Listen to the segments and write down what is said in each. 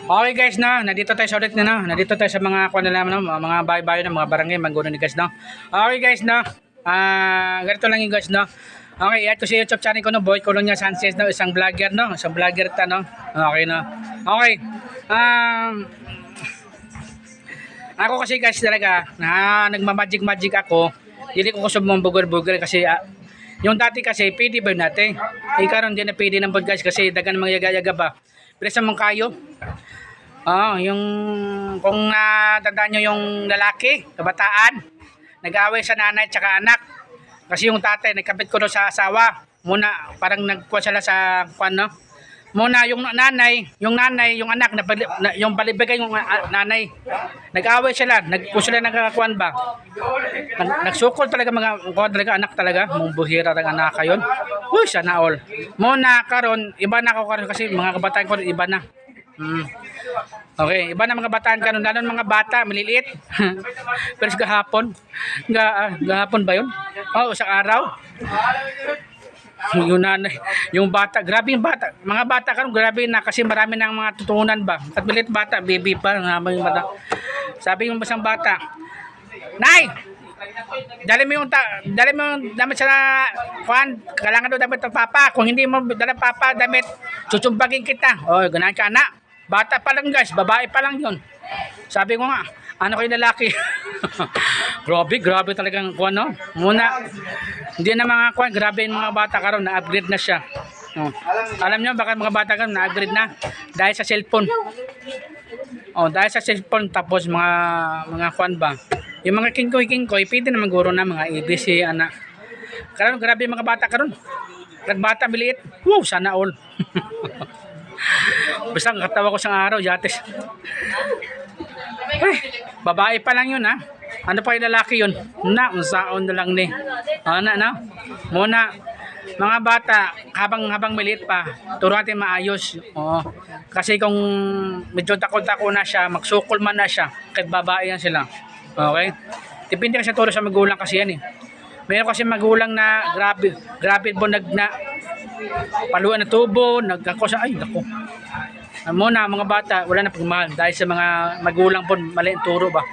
Okay guys, no, nandito tayo sa ulit na, no. Nandito tayo sa mga kuan nila, no, mga bayo-bayo ng mga barangay Manguno ni guys, no. Okay guys, no. Ganito lang yung guys, no. Okay, add ko sa YouTube channel ko, no, Boy Colonia Sanchez, no, isang vlogger, no, isang vlogger ta, no. Okay, no. Okay. Ako kasi guys talaga, nagma-magic ako. Hindi ko gusto mong bugar-bugar kasi yung dati kasi pwede ba natin? Karon din na pwede ng guys kasi dagan mga yaga-yaga ba. Pero sa mga kayo, yung kung tandaan nyo yung lalaki, kabataan, nag-away sa nanay at anak. Kasi yung tatay, nagkapit ko doon sa asawa. Muna, parang nagkuha sila sa kwan, no? Muna, yung nanay, yung anak, yung balibigay yung nanay. Nag-away sila, sila nagkakuan ba? Nagsukol talaga mga kuwan talaga, anak talaga. Mong buhira ng anak kayon. Uy, sana all. Muna, karon iba na ako karon kasi mga kabataan ko, iba na. Okay, iba na mga bataan kanon, lalo mga bata, maliliit. Pero gahapon, gahapon ba yun? Oh, isang araw. Yung nanay, yung bata, grabe yung bata. Mga bata karon grabe na kasi marami ng mga tutunan ba. At maliit bata, baby pa, yung bata. Sabi yung basang bata, "Nay, dali mo yung damit sa kuan, kailangan daw damit ng papa. Kung hindi mo dala papa damit, chuchumbagin kita." Oh, ganahan ka anak. Bata pa lang guys, babae pa lang yun. Sabi ko nga, ano kayo lalaki? grabe talagang kuan, no? Muna, hindi na mga kuan, grabe yung mga bata karon, na-upgrade na siya. Oh. Alam niyo baka mga bata karon na-upgrade na dahil sa cellphone. Oh, dahil sa cellphone tapos mga kuan ba. Yung mga kingkoy, pwede na maguro na mga ABC anak. Karon grabe yung mga bata karon. Nagbata biliit. Wow, sana all. Basta katawa ko sa araw, yates. Babae pa lang yun, ha? Ano pa yung lalaki yun? Unsaon na lang ni. Na? Muna, mga bata, habang maliit pa, turo natin maayos. Oo. Kasi kung medyo takot-takot na siya, magsukol man na siya, kahit babae yan sila. Okay? Depende kasi turo sa magulang kasi yan, eh. Meron kasi magulang na grabe po paluan na tubo, nagkako sa, ay, nako. Muna, mga bata, wala na pagmahal dahil sa mga magulang po, mali ang turo ba.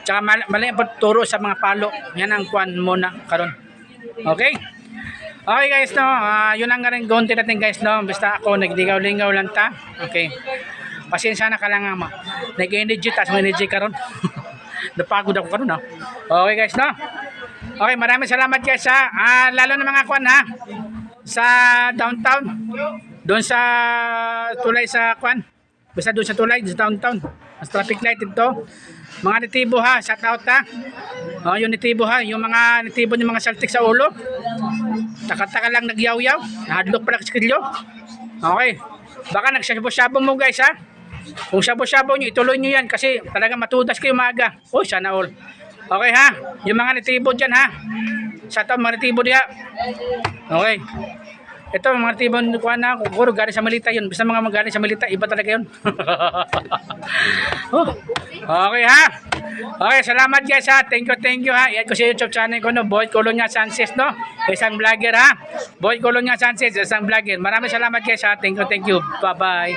Tsaka mali ang turo sa mga palo. Yan ang kuan muna, karon. Okay? Okay guys, no, yun ang rin gonti natin guys, no. Basta ako, naglingaw-lingaw lang ta. Okay. Pasensya na ka lang nga, nag-energy, tas may energy karon. Napagod ako karon, ha. Okay guys, no. Okay, maraming salamat guys, ha. Lalo na mga kuan, ha. Sa downtown. Doon sa tulay sa kuan. Basta doon sa tulay, sa downtown. Mas traffic light ito. Mga nitibo, ha, shout out, ha. Yung nitibo, ha, yung mga nitibo ng mga saltik sa ulo. Taka-taka lang nagyaw-yaw. Nahadlok pala sa kilyo. Okay. Baka nagsabo-sabo mo guys, ha. Kung sabo-sabo nyo, ituloy nyo yan kasi talaga matudas kayo maaga. Oh, sana all. Okay, ha. Yung mga nitibo dyan, ha. Shout out mga nitibo diya. Okay. Ito mga tibon kuha na, kung galing sa Malita yun. Basta mga magaling sa Malita, iba talaga yun. Okay, ha. Okay, salamat guys, ha. Thank you, ha. I-add ko sa YouTube channel ko, no, Boy Colonia Sanchez, no. Isang vlogger, ha. Boy Colonia Sanchez, isang vlogger. Maraming salamat guys, ha. Thank you. Bye-bye.